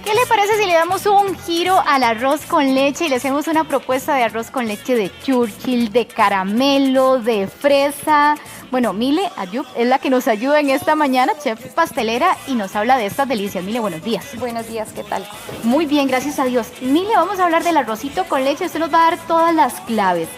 ¿Qué le parece si le damos un giro al arroz con leche y le hacemos una propuesta de arroz con leche de Churchill, de caramelo, de fresa? Bueno, Mile Ayub es la que nos ayuda en esta mañana, chef pastelera, y nos habla de estas delicias. Mile, buenos días. Buenos días, ¿qué tal? Muy bien, gracias a Dios. Mile, vamos a hablar del arrocito con leche. Usted nos va a dar todas las claves.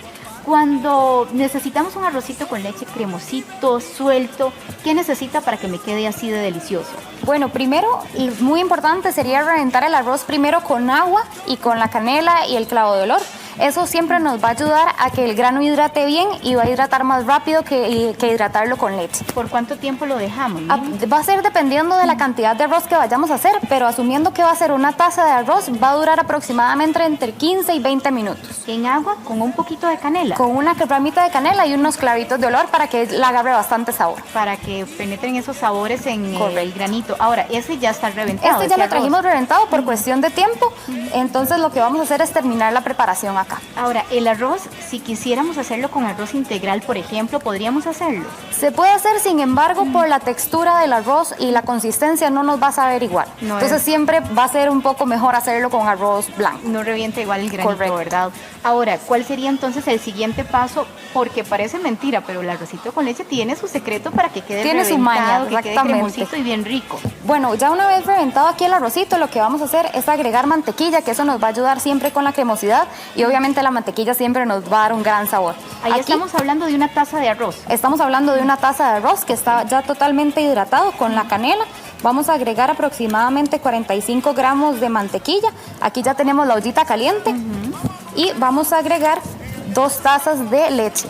Cuando necesitamos un arrocito con leche cremosito, suelto, ¿qué necesita para que me quede así de delicioso? Bueno, primero, y muy importante, sería reventar el arroz primero con agua y con la canela y el clavo de olor. Eso siempre nos va a ayudar a que el grano hidrate bien y va a hidratar más rápido que hidratarlo con leche. ¿Por cuánto tiempo lo dejamos? Va a ser dependiendo de la cantidad de arroz que vayamos a hacer, pero asumiendo que va a ser una taza de arroz, va a durar aproximadamente entre 15 y 20 minutos. ¿En agua con un poquito de canela? Con una ramita de canela y unos clavitos de olor para que la agarre bastante sabor. Para que penetren esos sabores en el granito. Ahora, ese ya está reventado. Este ya lo trajimos reventado por cuestión de tiempo, entonces lo que vamos a hacer es terminar la preparación acá. Ahora, el arroz, si quisiéramos hacerlo con arroz integral, por ejemplo, ¿podríamos hacerlo? Se puede hacer, sin embargo, por la textura del arroz y la consistencia no nos va a saber igual. Entonces siempre va a ser un poco mejor hacerlo con arroz blanco. No revienta igual el granito, correcto, ¿verdad? Ahora, ¿cuál sería entonces el siguiente paso? Porque parece mentira, pero el arrocito con leche tiene su secreto para que quede tiene reventado, su maña, que quede cremosito y bien rico. Bueno, ya una vez reventado aquí el arrocito, lo que vamos a hacer es agregar mantequilla, que eso nos va a ayudar siempre con la cremosidad y obviamente la mantequilla siempre nos va a dar un gran sabor. Ahí aquí estamos hablando de una taza de arroz. Estamos hablando de una taza de arroz que está ya totalmente hidratado con la canela. Vamos a agregar aproximadamente 45 gramos de mantequilla. Aquí ya tenemos la ollita caliente. Y vamos a agregar 2 tazas de leche.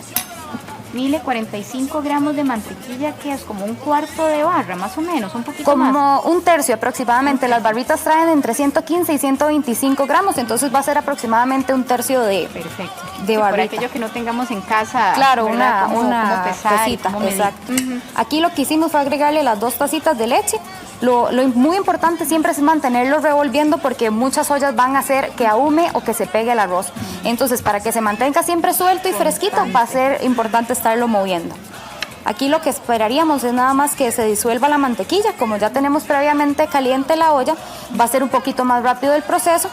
Mile, 45 gramos de mantequilla, que es como un cuarto de barra, más o menos, un poquito más. Como un tercio aproximadamente. Las barritas traen entre 115 y 125 gramos, entonces va a ser aproximadamente un tercio de, perfecto, de barrita. Por aquello que no tengamos en casa. Claro, ¿verdad? una tacita, exacto. Aquí lo que hicimos fue agregarle las 2 tacitas de leche. Lo muy importante siempre es mantenerlo revolviendo porque muchas ollas van a hacer que ahume o que se pegue el arroz. Entonces, para que se mantenga siempre suelto y fresquito, va a ser importante estarlo moviendo. Aquí lo que esperaríamos es nada más que se disuelva la mantequilla. Como ya tenemos previamente caliente la olla, va a ser un poquito más rápido el proceso.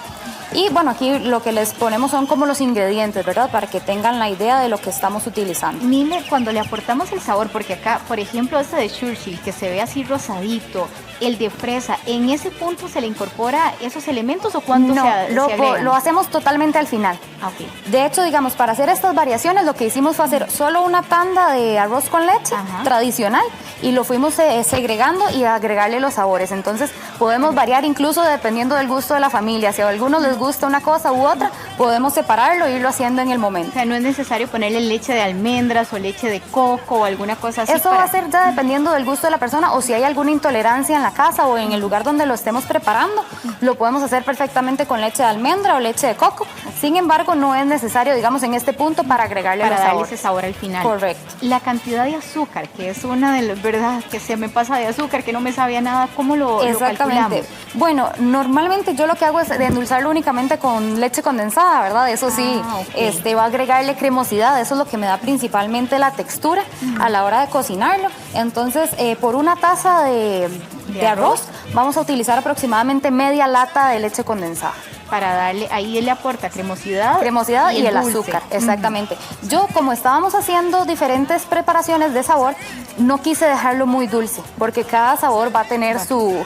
Y bueno, aquí lo que les ponemos son como los ingredientes, ¿verdad? Para que tengan la idea de lo que estamos utilizando. Mile, cuando le aportamos el sabor, porque acá, por ejemplo, este de Churchill, que se ve así rosadito, el de fresa, ¿en ese punto se le incorpora esos elementos o cuándo se agregan? Lo hacemos totalmente al final. Okay. De hecho, digamos, para hacer estas variaciones, lo que hicimos fue hacer solo una tanda de arroz con leche tradicional y lo fuimos segregando y agregarle los sabores. Entonces, podemos variar incluso dependiendo del gusto de la familia. Si a algunos les gusta una cosa u otra, podemos separarlo e irlo haciendo en el momento. O sea, no es necesario ponerle leche de almendras o leche de coco o alguna cosa así. Eso va a ser ya dependiendo del gusto de la persona o si hay alguna intolerancia en la casa o en el lugar donde lo estemos preparando, lo podemos hacer perfectamente con leche de almendra o leche de coco. Sin embargo, no es necesario, digamos, en este punto para agregarle para darle sabores. ese sabor al final. Correcto. La cantidad de azúcar, que es una de las, ¿verdad? Que se me pasa de azúcar, que no me sabía nada, ¿cómo lo calculamos? Bueno, normalmente yo lo que hago es endulzarlo únicamente con leche condensada, ¿verdad? Eso sí, va a agregarle cremosidad, eso es lo que me da principalmente la textura a la hora de cocinarlo. Entonces, por una taza de arroz, vamos a utilizar aproximadamente media lata de leche condensada. Para darle, ahí él le aporta cremosidad y el azúcar, exactamente. Yo, como estábamos haciendo diferentes preparaciones de sabor, no quise dejarlo muy dulce, porque cada sabor va a tener su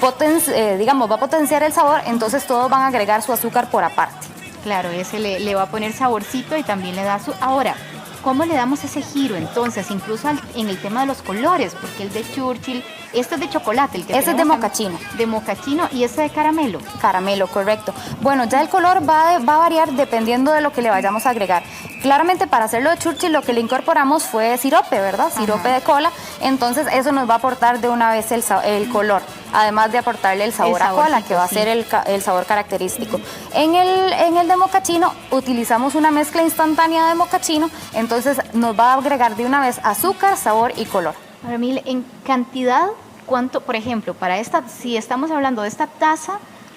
potencia, digamos, va a potenciar el sabor, entonces todos van a agregar su azúcar por aparte. Claro, ese le va a poner saborcito y también le da su... Ahora, ¿cómo le damos ese giro entonces, incluso en el tema de los colores? Porque el de Churchill, este es de chocolate. Este es de mocachino. De mocachino y este de caramelo. Caramelo, correcto. Bueno, ya el color va a variar dependiendo de lo que le vayamos a agregar. Claramente para hacerlo de Churchill lo que le incorporamos fue sirope, ¿verdad? Sirope de cola. Entonces eso nos va a aportar de una vez el color, además de aportarle el sabor a cola, que va a ser el sabor característico. En el de mocachino utilizamos una mezcla instantánea de mocachino, entonces nos va a agregar de una vez azúcar, sabor y color. Ahora, Mile, en cantidad, ¿cuánto, por ejemplo, para esta, si estamos hablando de esta taza,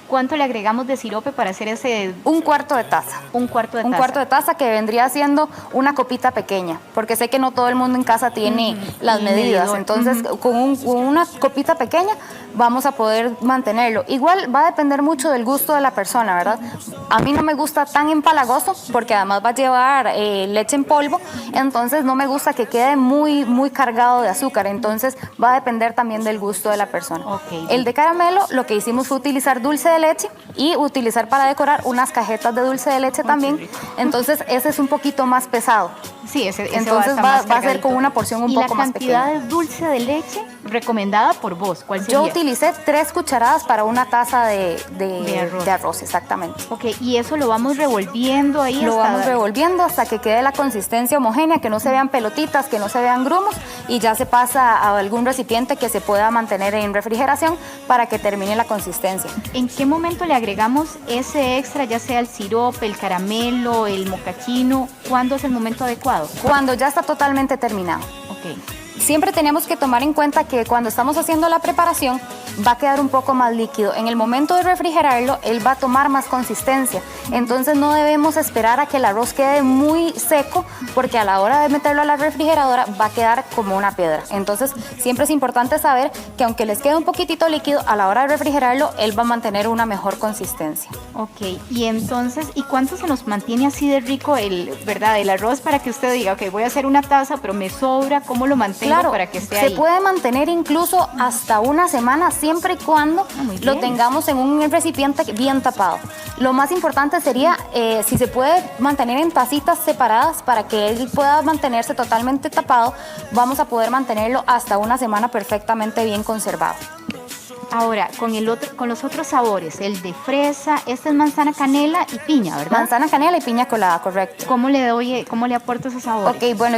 ¿Cuánto le agregamos de sirope para hacer ese? Un cuarto de taza. Un cuarto de taza. Un cuarto de taza, que vendría siendo una copita pequeña, porque sé que no todo el mundo en casa tiene las medidas. Entonces, con una copita pequeña vamos a poder mantenerlo. Igual va a depender mucho del gusto de la persona, ¿verdad? A mí no me gusta tan empalagoso, porque además va a llevar leche en polvo, entonces no me gusta que quede muy cargado de azúcar. Entonces va a depender también del gusto de la persona. Okay. El de caramelo, lo que hicimos fue utilizar dulce de leche y utilizar para decorar unas cajetas de dulce de leche también. Entonces ese es un poquito más pesado. Sí, ese entonces va a ser con una porción un poco más pequeña. ¿Y la cantidad de dulce de leche recomendada por vos? ¿Cuál sería? Yo utilicé 3 cucharadas para una taza de arroz, exactamente. Ok, y eso lo vamos revolviendo ahí. Lo vamos revolviendo hasta que quede la consistencia homogénea, que no se vean pelotitas, que no se vean grumos, y ya se pasa a algún recipiente que se pueda mantener en refrigeración para que termine la consistencia. ¿En qué momento le agregamos ese extra, ya sea el sirope, el caramelo, el mocachino? ¿Cuándo es el momento adecuado? Cuando ya está totalmente terminado. Ok. Siempre tenemos que tomar en cuenta que cuando estamos haciendo la preparación va a quedar un poco más líquido. En el momento de refrigerarlo, él va a tomar más consistencia. Entonces no debemos esperar a que el arroz quede muy seco, porque a la hora de meterlo a la refrigeradora va a quedar como una piedra. Entonces siempre es importante saber que aunque les quede un poquitito líquido, a la hora de refrigerarlo, él va a mantener una mejor consistencia. Ok, y entonces, ¿y cuánto se nos mantiene así de rico el arroz para que usted diga, ok, voy a hacer una taza, pero me sobra? ¿Cómo lo mantengo? Claro, para que esté ahí. Se puede mantener incluso hasta una semana, siempre y cuando lo tengamos en un recipiente bien tapado. Lo más importante sería, si se puede mantener en tacitas separadas para que él pueda mantenerse totalmente tapado, vamos a poder mantenerlo hasta una semana perfectamente bien conservado. Ahora, con los otros sabores, el de fresa, este es manzana canela y piña, ¿verdad? Manzana canela y piña colada, correcto. ¿Cómo le aporto esos sabores? Ok, bueno,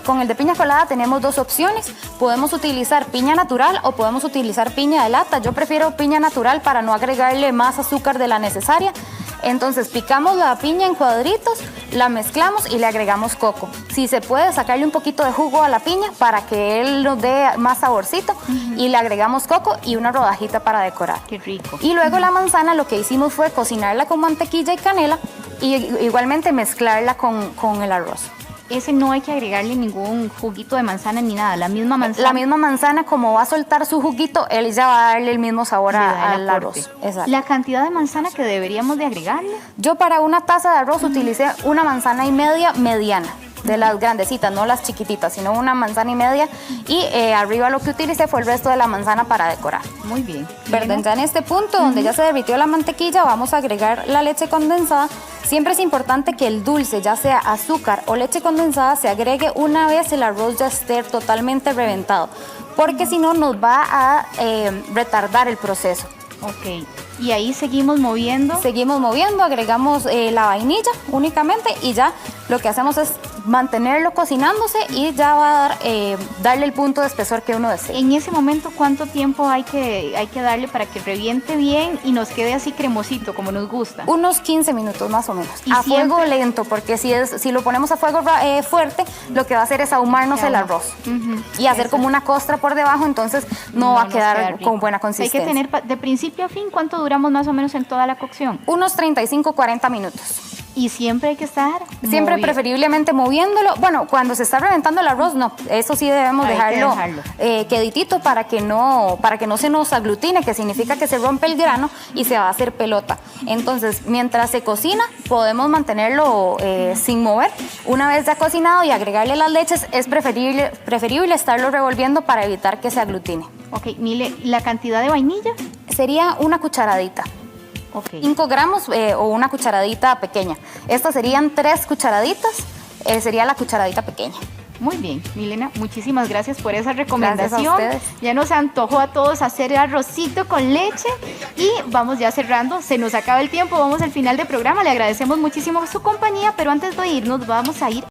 con el de piña colada tenemos 2 opciones. Podemos utilizar piña natural o podemos utilizar piña de lata. Yo prefiero piña natural para no agregarle más azúcar de la necesaria. Entonces picamos la piña en cuadritos, la mezclamos y le agregamos coco. Si se puede, sacarle un poquito de jugo a la piña para que él nos dé más saborcito, y le agregamos coco y una rodajita para decorar. Qué rico. Y luego la manzana, lo que hicimos fue cocinarla con mantequilla y canela y igualmente mezclarla con el arroz. Ese no hay que agregarle ningún juguito de manzana ni nada, la misma manzana. La misma manzana, como va a soltar su juguito, él ya va a darle el mismo sabor al arroz. Exacto. ¿La cantidad de manzana que deberíamos de agregarle? Yo para una taza de arroz utilicé 1,5 manzanas mediana, de las grandecitas, no las chiquititas, sino 1,5 manzanas, y arriba lo que utilicé fue el resto de la manzana para decorar. Muy bien. Perdón, ya en este punto donde ya se derritió la mantequilla, vamos a agregar la leche condensada. Siempre es importante que el dulce, ya sea azúcar o leche condensada, se agregue una vez el arroz ya esté totalmente reventado, porque si no nos va a retardar el proceso. Ok, y ahí seguimos moviendo. Seguimos moviendo, agregamos la vainilla únicamente y ya lo que hacemos es mantenerlo cocinándose y ya va a darle el punto de espesor que uno desea. En ese momento, ¿cuánto tiempo hay que darle para que reviente bien y nos quede así cremosito como nos gusta? Unos 15 minutos más o menos. A fuego lento, porque si lo ponemos a fuego fuerte, lo que va a hacer es ahumarnos el arroz y hacer como una costra por debajo, entonces no va a quedar con buena consistencia. Hay que tener de principio a fin, ¿cuánto duramos más o menos en toda la cocción? Unos 35-40 minutos. Y siempre hay que estar siempre preferiblemente moviéndolo. Bueno, cuando se está reventando el arroz, no. Eso sí debemos dejarlo queditito para que no se nos aglutine, que significa que se rompe el grano y se va a hacer pelota. Entonces, mientras se cocina, podemos mantenerlo sin mover. Una vez ya cocinado y agregarle las leches, es preferible estarlo revolviendo para evitar que se aglutine. Ok, Mile, ¿la cantidad de vainilla? Sería una cucharadita. 5 gramos o una cucharadita pequeña. Estas serían 3 cucharaditas, sería la cucharadita pequeña. Muy bien, Milena, muchísimas gracias por esa recomendación. Gracias a ustedes. Ya nos antojó a todos hacer arrocito con leche y vamos ya cerrando. Se nos acaba el tiempo, vamos al final del programa. Le agradecemos muchísimo su compañía, pero antes de irnos vamos a ir